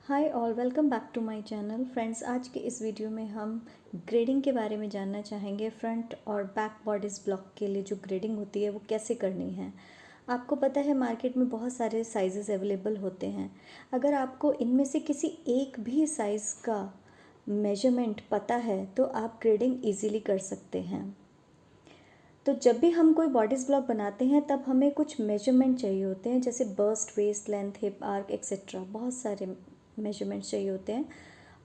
Hi all, welcome back to my channel. Friends, आज के इस वीडियो में हम ग्रेडिंग के बारे में जानना चाहेंगे। फ्रंट और बैक बॉडीज़ ब्लॉक के लिए जो ग्रेडिंग होती है वो कैसे करनी है। आपको पता है मार्केट में बहुत सारे साइज़ेस अवेलेबल होते हैं। अगर आपको इनमें से किसी एक भी साइज़ का मेजरमेंट पता है तो आप ग्रेडिंग ईज़िली कर सकते हैं। तो जब भी हम कोई बॉडीज़ ब्लॉक बनाते हैं तब हमें कुछ मेजरमेंट चाहिए होते हैं, जैसे bust, waist, length, hip, arc etcetera. बहुत सारे मेजरमेंट्स चाहिए होते हैं।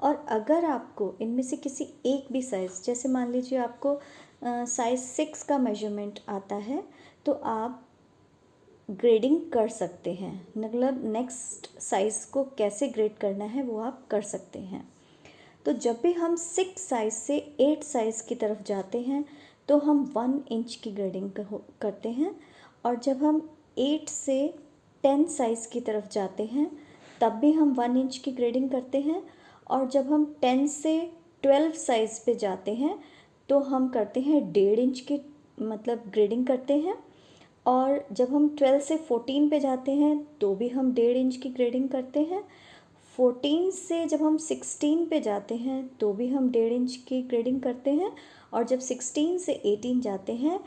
और अगर आपको इनमें से किसी एक भी साइज़, जैसे मान लीजिए आपको साइज़ 6 का मेजरमेंट आता है, तो आप ग्रेडिंग कर सकते हैं। मतलब नेक्स्ट साइज़ को कैसे ग्रेड करना है वो आप कर सकते हैं। तो जब भी हम 6 साइज़ से 8 साइज़ की तरफ जाते हैं तो हम 1 इंच की ग्रेडिंग करते हैं। और जब हम 8 से 10 साइज़ की तरफ जाते हैं तब भी हम 1 इंच की ग्रेडिंग करते हैं। और जब हम 10 से 12 साइज़ पे जाते हैं तो हम करते हैं 1.5 इंच की मतलब ग्रेडिंग करते हैं। और जब हम 12 से 14 पे जाते हैं तो भी हम 1.5 इंच की ग्रेडिंग करते हैं। 14 से जब हम 16 पे जाते हैं तो भी हम 1.5 इंच की ग्रेडिंग करते हैं। और जब 16 से 18 जाते हैं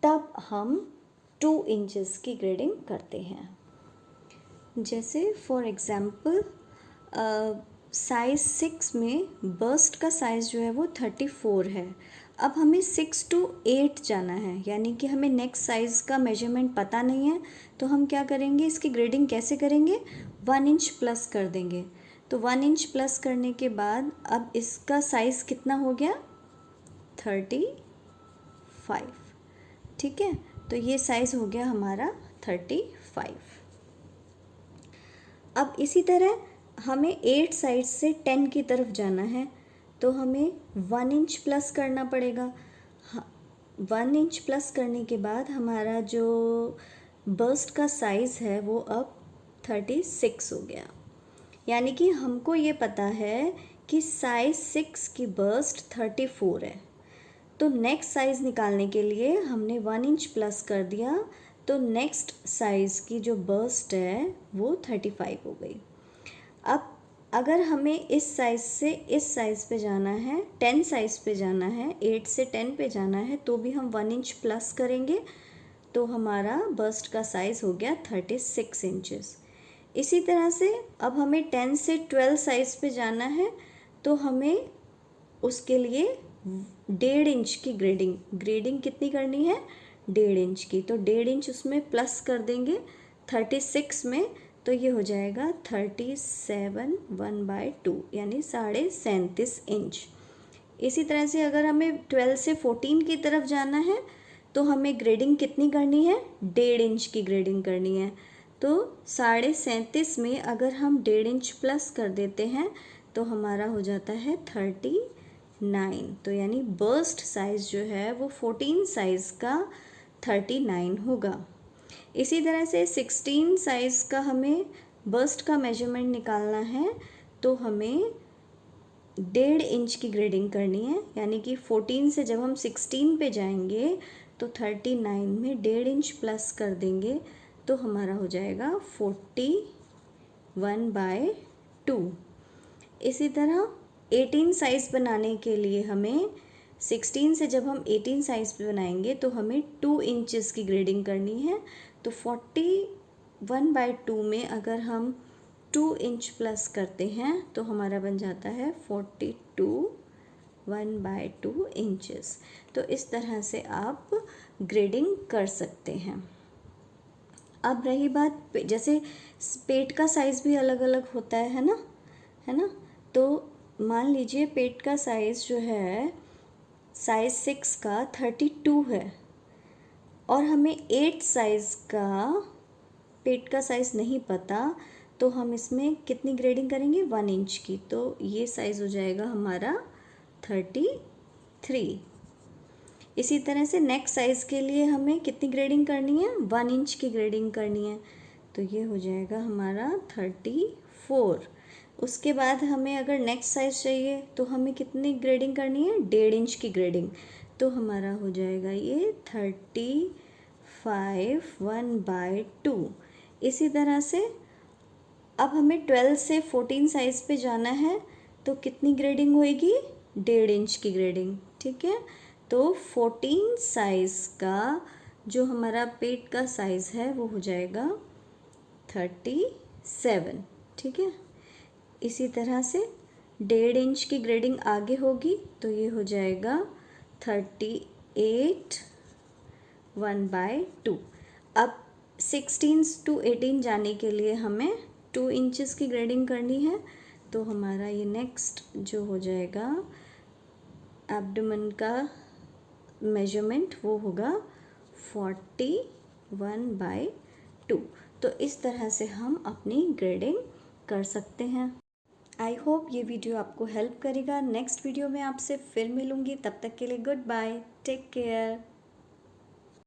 तब हम 2 इंचेस की ग्रेडिंग करते हैं। जैसे फॉर एग्ज़ाम्पल साइज़ 6 में बस्ट का साइज़ जो है वो 34 है। अब हमें 6 to 8 जाना है, यानी कि हमें नेक्स्ट साइज़ का मेजरमेंट पता नहीं है। तो हम क्या करेंगे, इसकी ग्रेडिंग कैसे करेंगे, 1 इंच प्लस कर देंगे। तो 1 इंच प्लस करने के बाद अब इसका साइज़ कितना हो गया, 35। ठीक है, तो ये साइज़ हो गया हमारा 35। अब इसी तरह हमें 8 साइड से 10 की तरफ जाना है तो हमें 1 इंच प्लस करना पड़ेगा। 1 इंच प्लस करने के बाद हमारा जो बस्ट का साइज़ है वो अब 36 हो गया। यानी कि हमको ये पता है कि साइज़ 6 की बस्ट 34 है। तो नेक्स्ट साइज़ निकालने के लिए हमने 1 इंच प्लस कर दिया, तो नेक्स्ट साइज़ की जो बस्ट है वो 35 हो गई। अब अगर हमें इस साइज़ से इस साइज़ पे जाना है, 10 साइज़ पे जाना है, 8 से 10 पे जाना है, तो भी हम 1 इंच प्लस करेंगे तो हमारा बस्ट का साइज़ हो गया 36 इंचेस। इसी तरह से अब हमें 10 से 12 साइज़ पे जाना है तो हमें उसके लिए 1.5 इंच की ग्रेडिंग कितनी करनी है, 1.5 इंच की। तो 1.5 इंच उसमें प्लस कर देंगे 36 में, तो ये हो जाएगा 37 1/2 यानी 37.5 इंच। इसी तरह से अगर हमें 12 से 14 की तरफ जाना है तो हमें ग्रेडिंग कितनी करनी है, 1.5 इंच की ग्रेडिंग करनी है। तो 37.5 में अगर हम 1.5 इंच प्लस कर देते हैं तो हमारा हो जाता है 39। तो यानी बस्ट साइज़ जो है वो 14 साइज़ का 39 होगा। इसी तरह से 16 साइज़ का हमें बस्ट का मेजरमेंट निकालना है तो हमें 1.5 इंच की ग्रेडिंग करनी है। यानी कि 14 से जब हम 16 पे जाएंगे तो 39 में 1.5 इंच प्लस कर देंगे तो हमारा हो जाएगा 41/2। इसी तरह 18 साइज़ बनाने के लिए हमें 16 से जब हम 18 साइज़ पे बनाएंगे तो हमें 2 इंचेस की ग्रेडिंग करनी है। तो 41/2 में अगर हम 2 इंच प्लस करते हैं तो हमारा बन जाता है 42 1/2 इंचेस। तो इस तरह से आप ग्रेडिंग कर सकते हैं। अब रही बात, जैसे पेट का साइज़ भी अलग अलग होता है ना। तो मान लीजिए पेट का साइज़ जो है साइज़ 6 का 32 है और हमें 8 साइज़ का पेट का साइज़ नहीं पता, तो हम इसमें कितनी ग्रेडिंग करेंगे, 1 इंच की। तो ये साइज़ हो जाएगा हमारा 33। इसी तरह से नेक्स्ट साइज़ के लिए हमें कितनी ग्रेडिंग करनी है, 1 इंच की ग्रेडिंग करनी है। तो ये हो जाएगा हमारा 34। उसके बाद हमें अगर नेक्स्ट साइज़ चाहिए तो हमें कितनी ग्रेडिंग करनी है, 1.5 इंच की ग्रेडिंग। तो हमारा हो जाएगा ये 35 1/2। इसी तरह से अब हमें 12 से 14 साइज़ पे जाना है, तो कितनी ग्रेडिंग होएगी? 1.5 इंच की ग्रेडिंग, ठीक है। तो 14 साइज़ का जो हमारा पेट का साइज़ है वो हो जाएगा 37, ठीक है। इसी तरह से 1.5 इंच की ग्रेडिंग आगे होगी तो ये हो जाएगा 38 1/2। अब 16 to 18 जाने के लिए हमें 2 इंचज़ की ग्रेडिंग करनी है, तो हमारा ये नेक्स्ट जो हो जाएगा एब्डोमेन का मेजरमेंट वो होगा 41/2। तो इस तरह से हम अपनी ग्रेडिंग कर सकते हैं। आई होप ये वीडियो आपको हेल्प करेगा। नेक्स्ट वीडियो में आपसे फिर मिलूँगी, तब तक के लिए गुड बाय, टेक केयर।